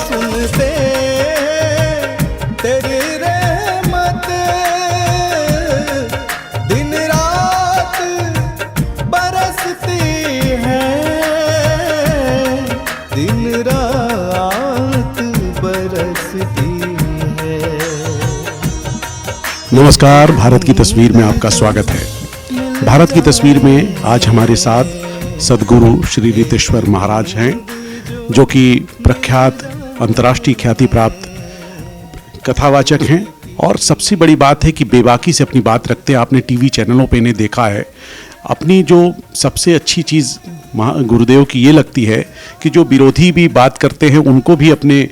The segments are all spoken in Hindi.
सुनते तेरी रहमत दिन रात बरसती है, दिन रात बरसती है। नमस्कार, भारत की तस्वीर में आपका स्वागत है। भारत की तस्वीर में आज हमारे साथ सद्गुरु श्री रितेश्वर महाराज हैं, जो कि प्रख्यात अंतर्राष्ट्रीय ख्याति प्राप्त कथावाचक हैं। और सबसे बड़ी बात है कि बेबाकी से अपनी बात रखते हैं। आपने टीवी चैनलों पे इन्हें देखा है। अपनी जो सबसे अच्छी चीज़ गुरुदेव की ये लगती है कि जो विरोधी भी बात करते हैं उनको भी अपने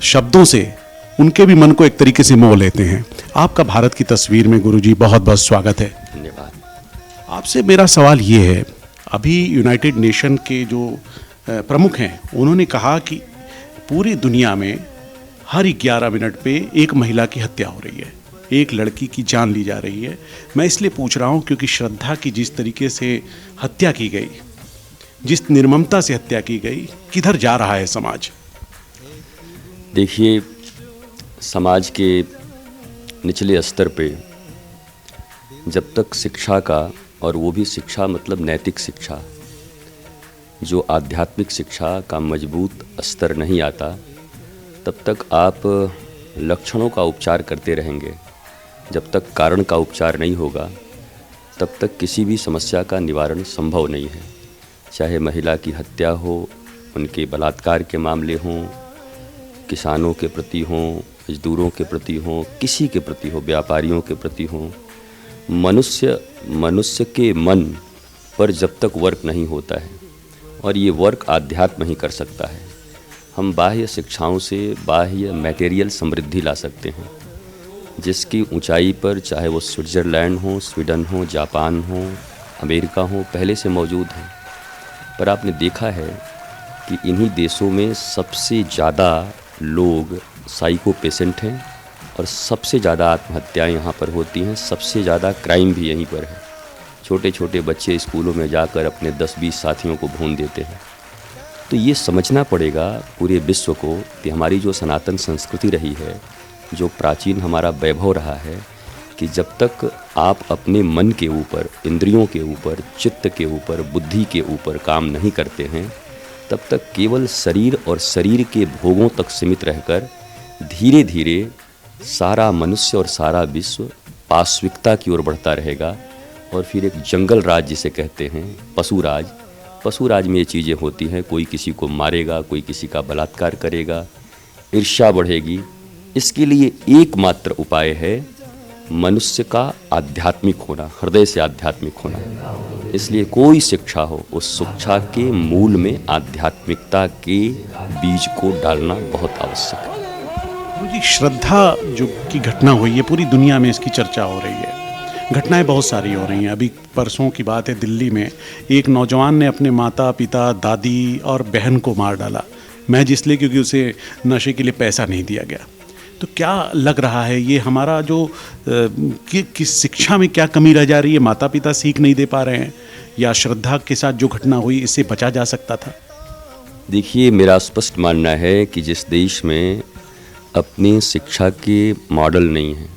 शब्दों से उनके भी मन को एक तरीके से मोह लेते हैं। आपका भारत की तस्वीर में गुरुजी बहुत बहुत स्वागत है। धन्यवाद। आपसे मेरा सवाल ये है, अभी यूनाइटेड नेशन के जो प्रमुख हैं उन्होंने कहा कि पूरी दुनिया में हर 11 मिनट पे एक महिला की हत्या हो रही है, एक लड़की की जान ली जा रही है। मैं इसलिए पूछ रहा हूँ क्योंकि श्रद्धा की जिस तरीके से हत्या की गई, जिस निर्ममता से हत्या की गई, किधर जा रहा है समाज? देखिए, समाज के निचले स्तर पे जब तक शिक्षा का, और वो भी शिक्षा मतलब नैतिक शिक्षा, जो आध्यात्मिक शिक्षा का मजबूत स्तर नहीं आता, तब तक आप लक्षणों का उपचार करते रहेंगे। जब तक कारण का उपचार नहीं होगा तब तक किसी भी समस्या का निवारण संभव नहीं है। चाहे महिला की हत्या हो, उनके बलात्कार के मामले हों, किसानों के प्रति हों, मजदूरों के प्रति हों, किसी के प्रति हो, व्यापारियों के प्रति हों, मनुष्य के मन पर जब तक वर्क नहीं होता है, और ये वर्क आध्यात्म ही कर सकता है। हम बाह्य शिक्षाओं से बाह्य मटेरियल समृद्धि ला सकते हैं, जिसकी ऊंचाई पर चाहे वो स्विट्ज़रलैंड हो, स्वीडन हो, जापान हो, अमेरिका हो, पहले से मौजूद हैं। पर आपने देखा है कि इन्हीं देशों में सबसे ज़्यादा लोग साइको पेशेंट हैं और सबसे ज़्यादा आत्महत्याएं यहाँ पर होती हैं, सबसे ज़्यादा क्राइम भी यहीं पर है। छोटे छोटे बच्चे स्कूलों में जाकर अपने 10-20 साथियों को भून देते हैं। तो ये समझना पड़ेगा पूरे विश्व को कि हमारी जो सनातन संस्कृति रही है, जो प्राचीन हमारा वैभव रहा है, कि जब तक आप अपने मन के ऊपर, इंद्रियों के ऊपर, चित्त के ऊपर, बुद्धि के ऊपर काम नहीं करते हैं, तब तक केवल शरीर और शरीर के भोगों तक सीमित रहकर धीरे धीरे सारा मनुष्य और सारा विश्व पाशविकता की ओर बढ़ता रहेगा। और फिर एक जंगल राज जिसे कहते हैं, पशु राज में ये चीज़ें होती हैं। कोई किसी को मारेगा, कोई किसी का बलात्कार करेगा, ईर्ष्या बढ़ेगी। इसके लिए एकमात्र उपाय है मनुष्य का आध्यात्मिक होना, हृदय से आध्यात्मिक होना। इसलिए कोई शिक्षा हो, उस शिक्षा के मूल में आध्यात्मिकता के बीज को डालना बहुत आवश्यक है। जी, श्रद्धा जो की घटना हुई है, पूरी दुनिया में इसकी चर्चा हो रही है। घटनाएं बहुत सारी हो रही हैं। अभी परसों की बात है, दिल्ली में एक नौजवान ने अपने माता पिता, दादी और बहन को मार डाला, महज इसलिए क्योंकि उसे नशे के लिए पैसा नहीं दिया गया। तो क्या लग रहा है, ये हमारा जो किस शिक्षा में क्या कमी रह जा रही है? माता पिता सीख नहीं दे पा रहे हैं, या श्रद्धा के साथ जो घटना हुई इससे बचा जा सकता था? देखिए, मेरा स्पष्ट मानना है कि जिस देश में अपनी शिक्षा के मॉडल नहीं हैं,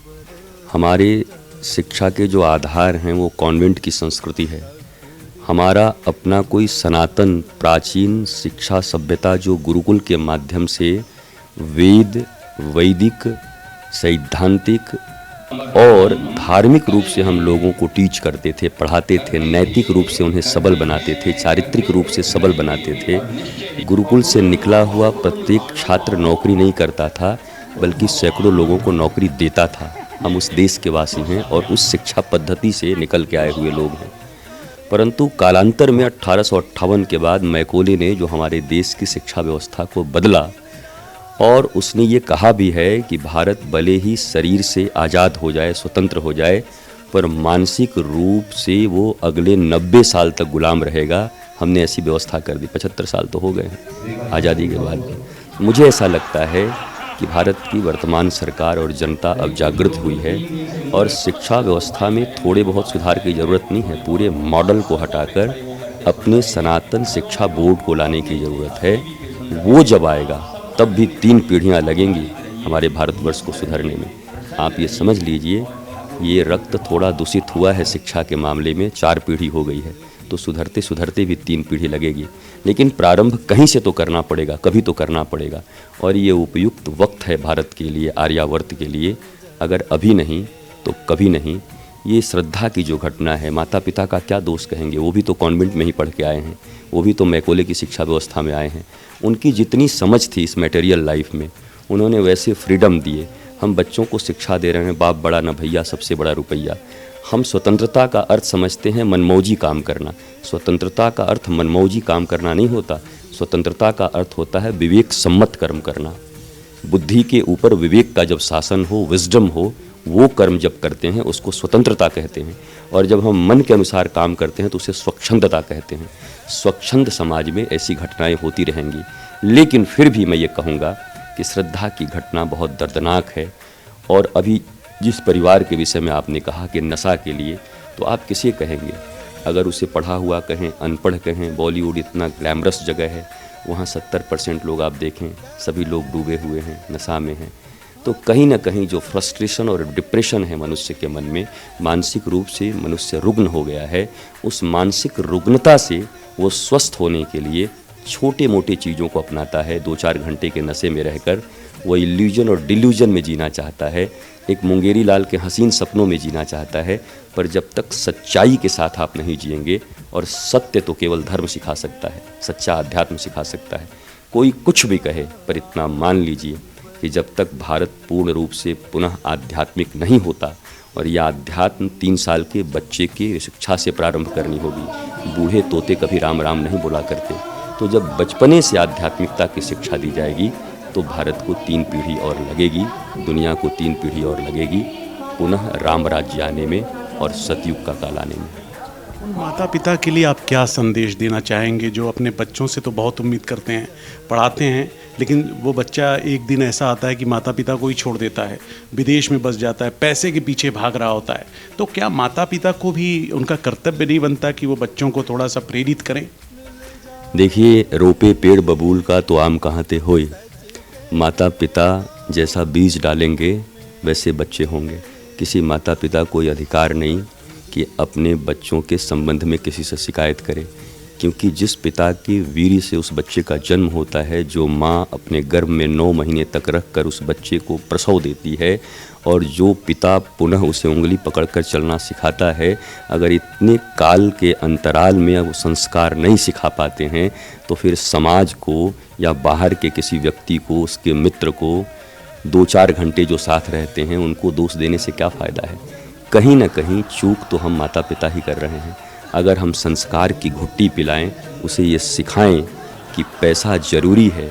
हमारे शिक्षा के जो आधार हैं वो कॉन्वेंट की संस्कृति है, हमारा अपना कोई सनातन प्राचीन शिक्षा सभ्यता जो गुरुकुल के माध्यम से वैदिक, सैद्धांतिक और धार्मिक रूप से हम लोगों को टीच करते थे, पढ़ाते थे, नैतिक रूप से उन्हें सबल बनाते थे, चारित्रिक रूप से सबल बनाते थे। गुरुकुल से निकला हुआ प्रत्येक छात्र नौकरी नहीं करता था, बल्कि सैकड़ों लोगों को नौकरी देता था। हम उस देश के वासी हैं और उस शिक्षा पद्धति से निकल के आए हुए लोग हैं। परंतु कालांतर में 1858 के बाद मैकोले ने जो हमारे देश की शिक्षा व्यवस्था को बदला, और उसने ये कहा भी है कि भारत भले ही शरीर से आज़ाद हो जाए, स्वतंत्र हो जाए, पर मानसिक रूप से वो अगले 90 साल तक गुलाम रहेगा। हमने ऐसी व्यवस्था कर दी। 75 साल तो हो गए हैं आज़ादी के बाद। मुझे ऐसा लगता है कि भारत की वर्तमान सरकार और जनता अब जागृत हुई है और शिक्षा व्यवस्था में थोड़े बहुत सुधार की ज़रूरत नहीं है, पूरे मॉडल को हटाकर अपने सनातन शिक्षा बोर्ड को लाने की ज़रूरत है। वो जब आएगा तब भी 3 पीढ़ियाँ लगेंगी हमारे भारतवर्ष को सुधरने में। आप ये समझ लीजिए, ये रक्त थोड़ा दूषित हुआ है शिक्षा के मामले में, 4 पीढ़ी हो गई है, तो सुधरते सुधरते भी 3 पीढ़ी लगेगी। लेकिन प्रारंभ कहीं से तो करना पड़ेगा, कभी तो करना पड़ेगा। और ये उपयुक्त वक्त है भारत के लिए, आर्यावर्त के लिए। अगर अभी नहीं तो कभी नहीं। ये श्रद्धा की जो घटना है, माता पिता का क्या दोष कहेंगे, वो भी तो कॉन्वेंट में ही पढ़ के आए हैं, वो भी तो मैकोले की शिक्षा व्यवस्था में आए हैं। उनकी जितनी समझ थी इस मटेरियल लाइफ में, उन्होंने वैसे फ्रीडम दिए। हम बच्चों को शिक्षा दे रहे हैं, बाप बड़ा न भैया, सबसे बड़ा रुपया। हम स्वतंत्रता का अर्थ समझते हैं मनमौजी काम करना। स्वतंत्रता का अर्थ मनमौजी काम करना नहीं होता। स्वतंत्रता का अर्थ होता है विवेक सम्मत कर्म करना। बुद्धि के ऊपर विवेक का जब शासन हो, विजडम हो, वो कर्म जब करते हैं उसको स्वतंत्रता कहते हैं। और जब हम मन के अनुसार काम करते हैं तो उसे स्वच्छंदता कहते हैं। स्वच्छंद समाज में ऐसी घटनाएं होती रहेंगी। लेकिन फिर भी मैं ये कहूँगा कि श्रद्धा की घटना बहुत दर्दनाक है। और अभी जिस परिवार के विषय में आपने कहा कि नशा के लिए, तो आप किसे कहेंगे? अगर उसे पढ़ा हुआ कहें, अनपढ़ कहें, बॉलीवुड इतना ग्लैमरस जगह है, वहाँ 70% लोग आप देखें, सभी लोग डूबे हुए हैं, नशा में हैं। तो कहीं ना कहीं जो फ्रस्ट्रेशन और डिप्रेशन है मनुष्य के मन में, मानसिक रूप से मनुष्य रुग्ण हो गया है। उस मानसिक रुग्णता से वो स्वस्थ होने के लिए छोटे मोटे चीज़ों को अपनाता है। 2-4 घंटे के नशे में रहकर वो इल्यूजन और डिल्यूजन में जीना चाहता है, एक मुंगेरी लाल के हसीन सपनों में जीना चाहता है। पर जब तक सच्चाई के साथ आप नहीं जिएंगे, और सत्य तो केवल धर्म सिखा सकता है, सच्चा अध्यात्म सिखा सकता है। कोई कुछ भी कहे, पर इतना मान लीजिए कि जब तक भारत पूर्ण रूप से पुनः आध्यात्मिक नहीं होता, और यह अध्यात्म 3 साल के बच्चे की शिक्षा से प्रारंभ करनी होगी। बूढ़े तोते कभी राम राम नहीं बोला करते। तो जब बचपने से आध्यात्मिकता की शिक्षा दी जाएगी तो भारत को 3 पीढ़ी और लगेगी, दुनिया को 3 पीढ़ी और लगेगी पुनः राम राज्य आने में और सतयुग का काल आने में। माता पिता के लिए आप क्या संदेश देना चाहेंगे, जो अपने बच्चों से तो बहुत उम्मीद करते हैं, पढ़ाते हैं, लेकिन वो बच्चा एक दिन ऐसा आता है कि माता पिता को ही छोड़ देता है, विदेश में बस जाता है, पैसे के पीछे भाग रहा होता है। तो क्या माता पिता को भी उनका कर्तव्य नहीं बनता कि वो बच्चों को थोड़ा सा प्रेरित करें? देखिए, रोपे पेड़ बबूल का तो आम कहाँ ते होए। माता पिता जैसा बीज डालेंगे वैसे बच्चे होंगे। किसी माता पिता को ये अधिकार नहीं कि अपने बच्चों के संबंध में किसी से शिकायत करे, क्योंकि जिस पिता की वीर्य से उस बच्चे का जन्म होता है, जो माँ अपने गर्भ में 9 महीने तक रख कर उस बच्चे को प्रसव देती है, और जो पिता पुनः उसे उंगली पकड़कर चलना सिखाता है, अगर इतने काल के अंतराल में वो संस्कार नहीं सिखा पाते हैं, तो फिर समाज को या बाहर के किसी व्यक्ति को, उसके मित्र को 2-4 घंटे जो साथ रहते हैं, उनको दोष देने से क्या फ़ायदा है? कहीं ना कहीं चूक तो हम माता पिता ही कर रहे हैं। अगर हम संस्कार की घुट्टी पिलाएं, उसे ये सिखाएं कि पैसा ज़रूरी है,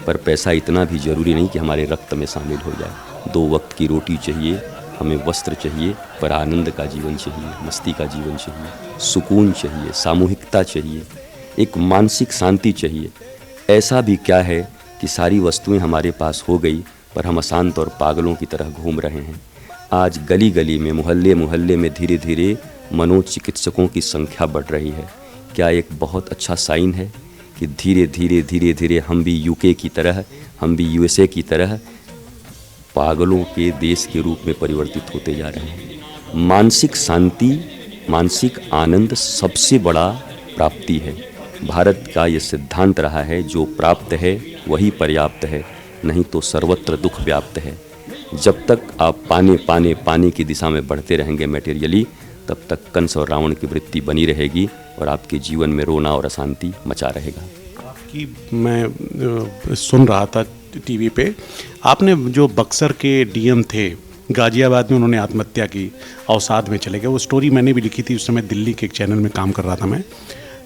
पर पैसा इतना भी ज़रूरी नहीं कि हमारे रक्त में शामिल हो जाए। 2 वक्त की रोटी चाहिए, हमें वस्त्र चाहिए, पर आनंद का जीवन चाहिए, मस्ती का जीवन चाहिए, सुकून चाहिए, सामूहिकता चाहिए, एक मानसिक शांति चाहिए। ऐसा भी क्या है कि सारी वस्तुएं हमारे पास हो गई, पर हम अशांत और पागलों की तरह घूम रहे हैं। आज गली गली में, मोहल्ले मोहल्ले में धीरे धीरे मनोचिकित्सकों की संख्या बढ़ रही है। क्या एक बहुत अच्छा साइन है कि धीरे धीरे धीरे धीरे हम भी यूके की तरह, हम भी यूएसए की तरह पागलों के देश के रूप में परिवर्तित होते जा रहे हैं। मानसिक शांति, मानसिक आनंद सबसे बड़ा प्राप्ति है। भारत का ये सिद्धांत रहा है, जो प्राप्त है वही पर्याप्त है, नहीं तो सर्वत्र दुख व्याप्त है। जब तक आप पाने की दिशा में बढ़ते रहेंगे मटेरियली, तब तक कंस और रावण की वृत्ति बनी रहेगी और आपके जीवन में रोना और अशांति मचा रहेगा। आपकी मैं सुन रहा था टीवी पे, आपने जो बक्सर के डीएम थे गाजियाबाद में, उन्होंने आत्महत्या की, अवसाद में चले गए। वो स्टोरी मैंने भी लिखी थी, उस समय दिल्ली के एक चैनल में काम कर रहा था मैं,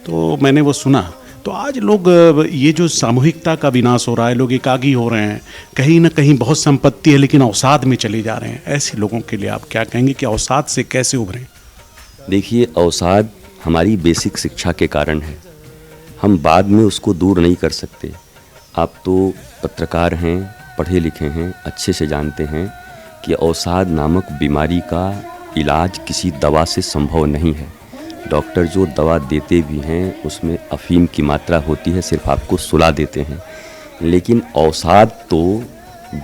तो मैंने वो सुना। तो आज लोग, ये जो सामूहिकता का विनाश हो रहा है, लोग एकागी हो रहे हैं, कहीं ना कहीं बहुत संपत्ति है लेकिन अवसाद में चले जा रहे हैं। ऐसे लोगों के लिए आप क्या कहेंगे कि अवसाद से कैसे उभरें? देखिए, अवसाद हमारी बेसिक शिक्षा के कारण है, हम बाद में उसको दूर नहीं कर सकते। आप तो पत्रकार हैं, पढ़े लिखे हैं, अच्छे से जानते हैं कि अवसाद नामक बीमारी का इलाज किसी दवा से संभव नहीं है। डॉक्टर जो दवा देते भी हैं उसमें अफीम की मात्रा होती है, सिर्फ आपको सुला देते हैं। लेकिन अवसाद तो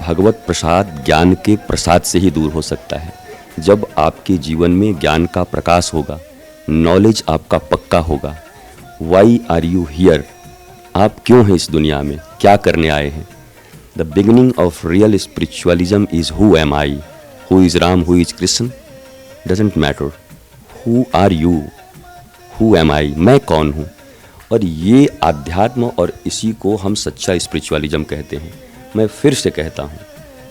भगवत प्रसाद ज्ञान के प्रसाद से ही दूर हो सकता है। जब आपके जीवन में ज्ञान का प्रकाश होगा, नॉलेज आपका पक्का होगा, वाई आर यू हियर, आप क्यों हैं इस दुनिया में, क्या करने आए हैं। The beginning of real spiritualism is who am I, who is Ram, who is Krishna, doesn't matter, who are you, who am I, मैं कौन हूँ। और ये आध्यात्म और इसी को हम सच्चा स्पिरिचुअलिज्म कहते हैं। मैं फिर से कहता हूँ,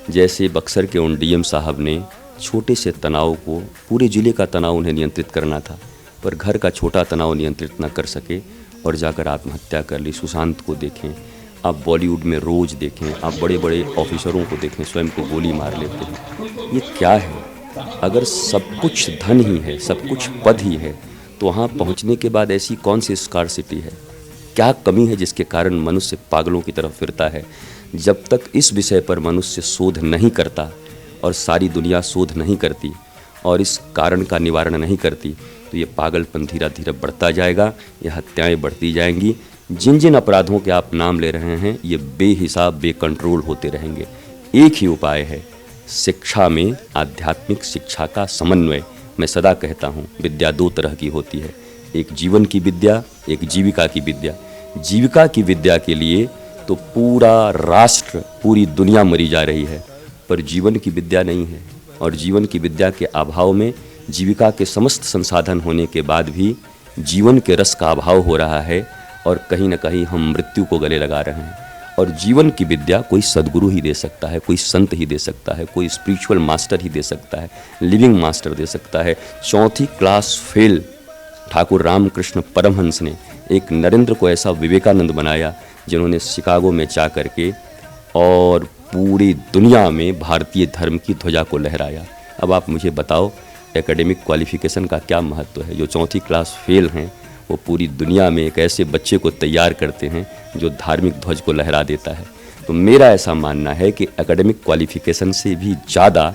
जैसे बक्सर के उन डीएम साहब ने छोटे से तनाव को, पूरे ज़िले का तनाव उन्हें नियंत्रित करना था, पर घर का छोटा तनाव नियंत्रित न कर सके और जाकर आत्महत्या कर ली। सुशांत को देखें, आप बॉलीवुड में रोज़ देखें, आप बड़े बड़े ऑफिसरों को देखें, स्वयं को गोली मार लेते हैं। ये क्या है? अगर सब कुछ धन ही है, सब कुछ पद ही है, तो वहाँ पहुँचने के बाद ऐसी कौन सी स्कार्सिटी है, क्या कमी है जिसके कारण मनुष्य पागलों की तरफ फिरता है। जब तक इस विषय पर मनुष्य शोध नहीं करता और सारी दुनिया शोध नहीं करती और इस कारण का निवारण नहीं करती, तो ये पागलपन धीरे धीरे बढ़ता जाएगा, ये हत्याएं बढ़ती जाएंगी। जिन जिन अपराधों के आप नाम ले रहे हैं, ये बेहिसाब बेकंट्रोल होते रहेंगे। एक ही उपाय है, शिक्षा में आध्यात्मिक शिक्षा का समन्वय। मैं सदा कहता हूँ, विद्या दो तरह की होती है, एक जीवन की विद्या, एक जीविका की विद्या। जीविका की विद्या के लिए तो पूरा राष्ट्र, पूरी दुनिया मरी जा रही है, पर जीवन की विद्या नहीं है। और जीवन की विद्या के अभाव में जीविका के समस्त संसाधन होने के बाद भी जीवन के रस का अभाव हो रहा है और कहीं ना कहीं हम मृत्यु को गले लगा रहे हैं। और जीवन की विद्या कोई सद्गुरु ही दे सकता है, कोई संत ही दे सकता है, कोई स्पिरिचुअल मास्टर ही दे सकता है, लिविंग मास्टर दे सकता है। 4th class fail Thakur Ramakrishna Paramahamsa ने एक नरेंद्र को ऐसा विवेकानंद बनाया, जिन्होंने शिकागो में जा करके और पूरी दुनिया में भारतीय धर्म की ध्वजा को लहराया। अब आप मुझे बताओ, एकेडमिक क्वालिफिकेशन का क्या महत्व है? जो 4th क्लास फेल हैं, वो पूरी दुनिया में एक ऐसे बच्चे को तैयार करते हैं जो धार्मिक ध्वज को लहरा देता है। तो मेरा ऐसा मानना है कि एकेडमिक क्वालिफिकेशन से भी ज़्यादा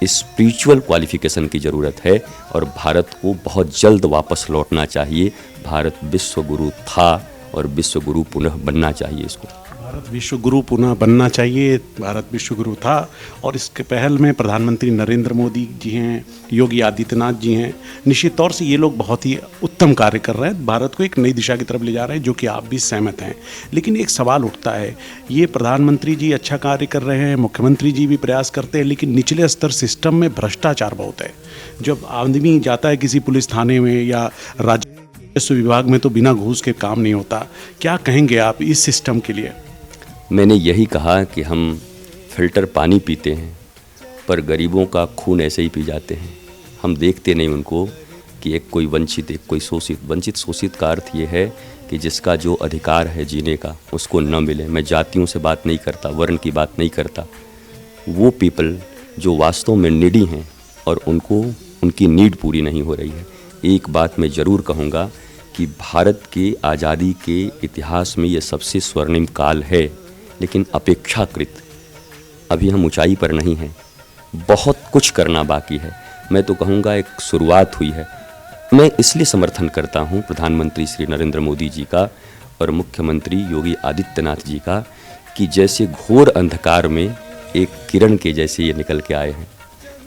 स्पिरिचुअल क्वालिफिकेशन की ज़रूरत है और भारत को बहुत जल्द वापस लौटना चाहिए। भारत विश्व गुरु था और विश्व गुरु पुनः बनना चाहिए इसको। भारत विश्व गुरु पुनः बनना चाहिए, भारत विश्व गुरु था। और इसके पहल में प्रधानमंत्री नरेंद्र मोदी जी हैं, योगी आदित्यनाथ जी हैं। निश्चित तौर से ये लोग बहुत ही उत्तम कार्य कर रहे हैं, भारत को एक नई दिशा की तरफ ले जा रहे हैं, जो कि आप भी सहमत हैं। लेकिन एक सवाल उठता है, ये प्रधानमंत्री जी अच्छा कार्य कर रहे हैं, मुख्यमंत्री जी भी प्रयास करते हैं, लेकिन निचले स्तर सिस्टम में भ्रष्टाचार बहुत है। जब आदमी जाता है किसी पुलिस थाने में या राजस्व विभाग में, तो बिना घूस के काम नहीं होता। क्या कहेंगे आप इस सिस्टम के लिए? मैंने यही कहा कि हम फिल्टर पानी पीते हैं, पर गरीबों का खून ऐसे ही पी जाते हैं। हम देखते नहीं उनको कि एक कोई वंचित, एक कोई शोषित। वंचित शोषित का अर्थ ये है कि जिसका जो अधिकार है जीने का, उसको न मिले। मैं जातियों से बात नहीं करता, वर्ण की बात नहीं करता। वो पीपल जो वास्तव में नीडी हैं और उनको उनकी नीड पूरी नहीं हो रही है। एक बात मैं ज़रूर कहूँगा कि भारत के आज़ादी के इतिहास में ये सबसे स्वर्णिम काल है, लेकिन अपेक्षाकृत अभी हम ऊंचाई पर नहीं हैं, बहुत कुछ करना बाकी है। मैं तो कहूँगा एक शुरुआत हुई है। मैं इसलिए समर्थन करता हूँ प्रधानमंत्री श्री नरेंद्र मोदी जी का और मुख्यमंत्री योगी आदित्यनाथ जी का, कि जैसे घोर अंधकार में एक किरण के जैसे ये निकल के आए हैं।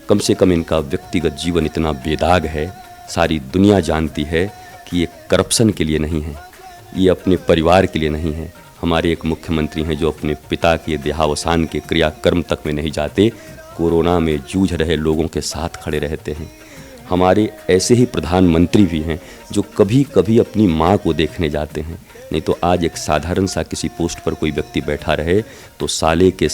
कम से कम इनका व्यक्तिगत जीवन इतना बेदाग है, सारी दुनिया जानती है कि ये करप्शन के लिए नहीं है, ये अपने परिवार के लिए नहीं है। हमारे एक मुख्यमंत्री हैं जो अपने पिता के देहावसान के क्रियाकर्म तक में नहीं जाते, कोरोना में जूझ रहे लोगों के साथ खड़े रहते हैं। हमारे ऐसे ही प्रधानमंत्री भी हैं जो कभी कभी अपनी माँ को देखने जाते हैं। नहीं तो आज एक साधारण सा किसी पोस्ट पर कोई व्यक्ति बैठा रहे तो साले के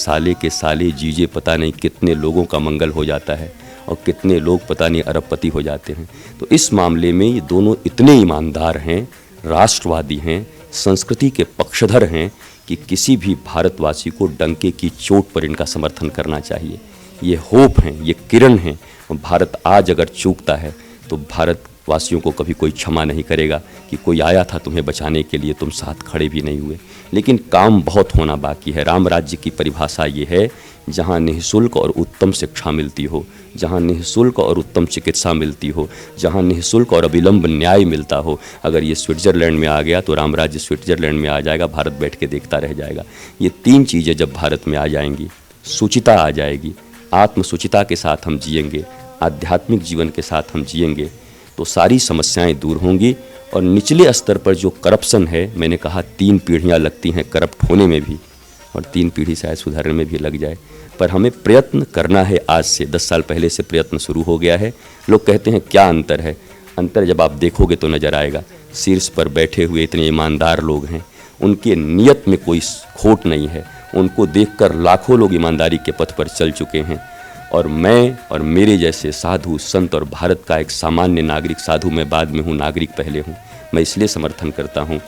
साले जीजे पता नहीं कितने लोगों का मंगल हो जाता है और कितने लोग पता नहीं अरबपति हो जाते हैं। तो इस मामले में ये दोनों इतने ईमानदार हैं, राष्ट्रवादी हैं, संस्कृति के पक्षधर हैं कि किसी भी भारतवासी को डंके की चोट पर इनका समर्थन करना चाहिए। ये होप हैं, ये किरण हैं। भारत आज अगर चूकता है तो भारतवासियों को कभी कोई क्षमा नहीं करेगा कि कोई आया था तुम्हें बचाने के लिए, तुम साथ खड़े भी नहीं हुए। लेकिन काम बहुत होना बाकी है। राम राज्य की परिभाषा ये है जहाँ निःशुल्क और उत्तम शिक्षा मिलती हो, जहाँ निःशुल्क और उत्तम चिकित्सा मिलती हो, जहाँ निःशुल्क और अविलंब न्याय मिलता हो। अगर ये स्विट्ज़रलैंड में आ गया तो रामराज्य स्विट्ज़रलैंड में आ जाएगा, भारत बैठ के देखता रह जाएगा। ये 3 चीज़ें जब भारत में आ जाएंगी, शुचिता आ जाएगी, आत्मशुचिता के साथ हम जिएंगे, आध्यात्मिक जीवन के साथ हम जिएंगे, तो सारी समस्याएं दूर होंगी। और निचले स्तर पर जो करप्शन है, मैंने कहा 3 पीढ़ियाँ लगती हैं करप्ट होने में भी, और 3 पीढ़ी शायद सुधारने में भी लग जाए, पर हमें प्रयत्न करना है। आज से 10 साल पहले से प्रयत्न शुरू हो गया है। लोग कहते हैं क्या अंतर है, अंतर जब आप देखोगे तो नज़र आएगा। शीर्ष पर बैठे हुए इतने ईमानदार लोग हैं, उनके नियत में कोई खोट नहीं है, उनको देखकर लाखों लोग ईमानदारी के पथ पर चल चुके हैं। और मैं और मेरे जैसे साधु संत और भारत का एक सामान्य नागरिक, साधु मैं बाद में हूँ, नागरिक पहले हूँ, मैं इसलिए समर्थन करता हूँ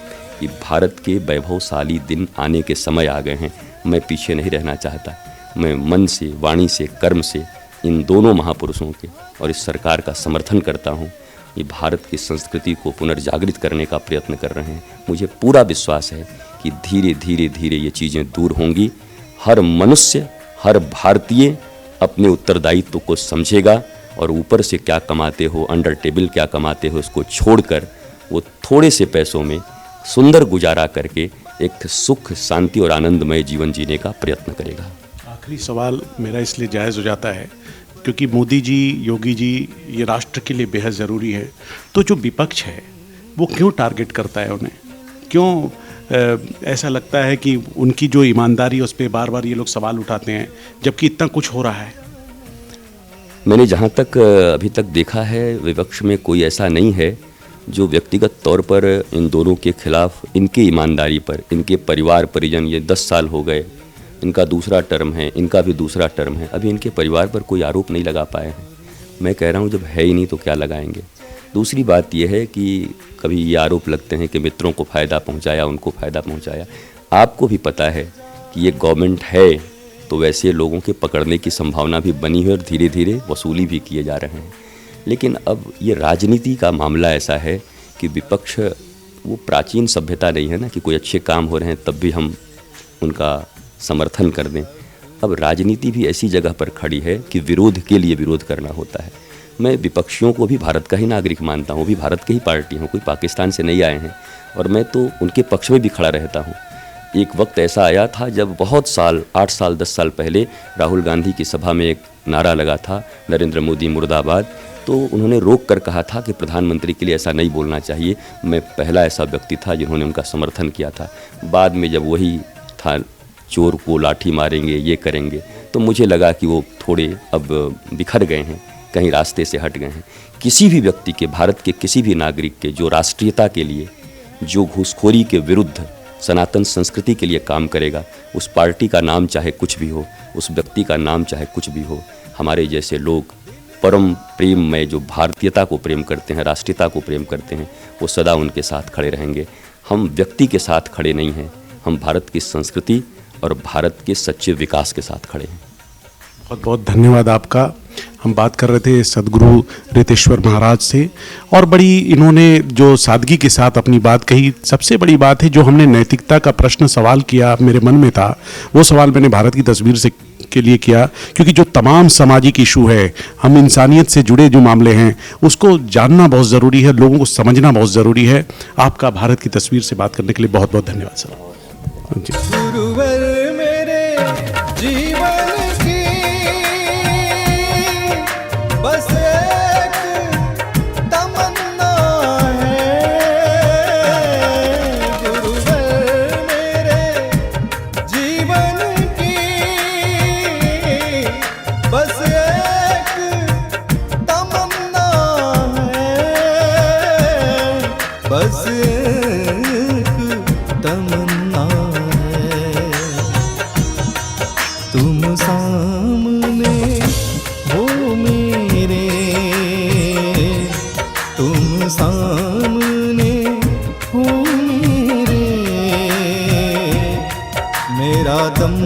कि भारत के वैभवशाली दिन आने के समय आ गए हैं। मैं पीछे नहीं रहना चाहता। मैं मन से, वाणी से, कर्म से इन दोनों महापुरुषों के और इस सरकार का समर्थन करता हूँ। ये भारत की संस्कृति को पुनर्जागृत करने का प्रयत्न कर रहे हैं। मुझे पूरा विश्वास है कि धीरे धीरे धीरे ये चीज़ें दूर होंगी। हर मनुष्य, हर भारतीय अपने उत्तरदायित्व को समझेगा और ऊपर से क्या कमाते हो, अंडर टेबल क्या कमाते हो, उसको छोड़कर वो थोड़े से पैसों में सुंदर गुजारा करके एक सुख, शांति और आनंदमय जीवन जीने का प्रयत्न करेगा। आखिरी सवाल मेरा इसलिए जायज़ हो जाता है क्योंकि मोदी जी, योगी जी ये राष्ट्र के लिए बेहद ज़रूरी है, तो जो विपक्ष है वो क्यों टारगेट करता है उन्हें? क्यों ऐसा लगता है कि उनकी जो ईमानदारी उस पर बार बार ये लोग सवाल उठाते हैं जबकि इतना कुछ हो रहा है? मैंने जहाँ तक अभी तक देखा है, विपक्ष में कोई ऐसा नहीं है जो व्यक्तिगत तौर पर इन दोनों के खिलाफ, इनकी ईमानदारी पर, इनके परिवार परिजन, ये 10 साल हो गए, इनका दूसरा टर्म है, इनका भी दूसरा टर्म है, अभी इनके परिवार पर कोई आरोप नहीं लगा पाए हैं। मैं कह रहा हूँ जब है ही नहीं तो क्या लगाएंगे। दूसरी बात यह है कि कभी ये आरोप लगते हैं कि मित्रों को फ़ायदा पहुँचाया, उनको फ़ायदा पहुँचाया। आपको भी पता है कि ये गवर्नमेंट है तो वैसे लोगों के पकड़ने की संभावना भी बनी है और धीरे धीरे वसूली भी किए जा रहे हैं। लेकिन अब ये राजनीति का मामला ऐसा है कि विपक्ष वो प्राचीन सभ्यता नहीं है ना कि कोई अच्छे काम हो रहे हैं तब भी हम उनका समर्थन कर दें। अब राजनीति भी ऐसी जगह पर खड़ी है कि विरोध के लिए विरोध करना होता है। मैं विपक्षियों को भी भारत का ही नागरिक मानता हूँ, वो भी भारत की ही पार्टी हूँ, कोई पाकिस्तान से नहीं आए हैं, और मैं तो उनके पक्ष में भी खड़ा रहता हूँ। एक वक्त ऐसा आया था जब बहुत साल, 8 साल 10 साल पहले राहुल गांधी की सभा में एक नारा लगा था, नरेंद्र मोदी मुर्दाबाद, तो उन्होंने रोक कर कहा था कि प्रधानमंत्री के लिए ऐसा नहीं बोलना चाहिए। मैं पहला ऐसा व्यक्ति था जिन्होंने उनका समर्थन किया था। बाद में जब वही था चोर को लाठी मारेंगे, ये करेंगे, तो मुझे लगा कि वो थोड़े अब बिखर गए हैं, कहीं रास्ते से हट गए हैं। किसी भी व्यक्ति के, भारत के किसी भी नागरिक के जो राष्ट्रीयता के लिए, जो घूसखोरी के विरुद्ध, सनातन संस्कृति के लिए काम करेगा, उस पार्टी का नाम चाहे कुछ भी हो, उस व्यक्ति का नाम चाहे कुछ भी हो, हमारे जैसे लोग परम प्रेम में जो भारतीयता को प्रेम करते हैं, राष्ट्रीयता को प्रेम करते हैं, वो सदा उनके साथ खड़े रहेंगे। हम व्यक्ति के साथ खड़े नहीं हैं, हम भारत की संस्कृति और भारत के सच्चे विकास के साथ खड़े हैं। बहुत बहुत धन्यवाद आपका। हम बात कर रहे थे सद्गुरु रितेश्वर महाराज से, और बड़ी इन्होंने जो सादगी के साथ अपनी बात कही। सबसे बड़ी बात है जो हमने नैतिकता का प्रश्न सवाल किया, मेरे मन में था वो सवाल मैंने भारत की तस्वीर से के लिए किया, क्योंकि जो तमाम सामाजिक इशू है, हम इंसानियत से जुड़े जो मामले हैं, उसको जानना बहुत ज़रूरी है, लोगों को समझना बहुत ज़रूरी है। आपका भारत की तस्वीर से बात करने के लिए बहुत बहुत धन्यवाद सर। गुरुवर मेरे जीवन की बस एक तमन्ना है, गुरुवर मेरे जीवन की बस एक तमन्ना है, बस एक तमन्ना है। तुम सामने हो मेरे, तुम सामने हो मेरे, मेरा दम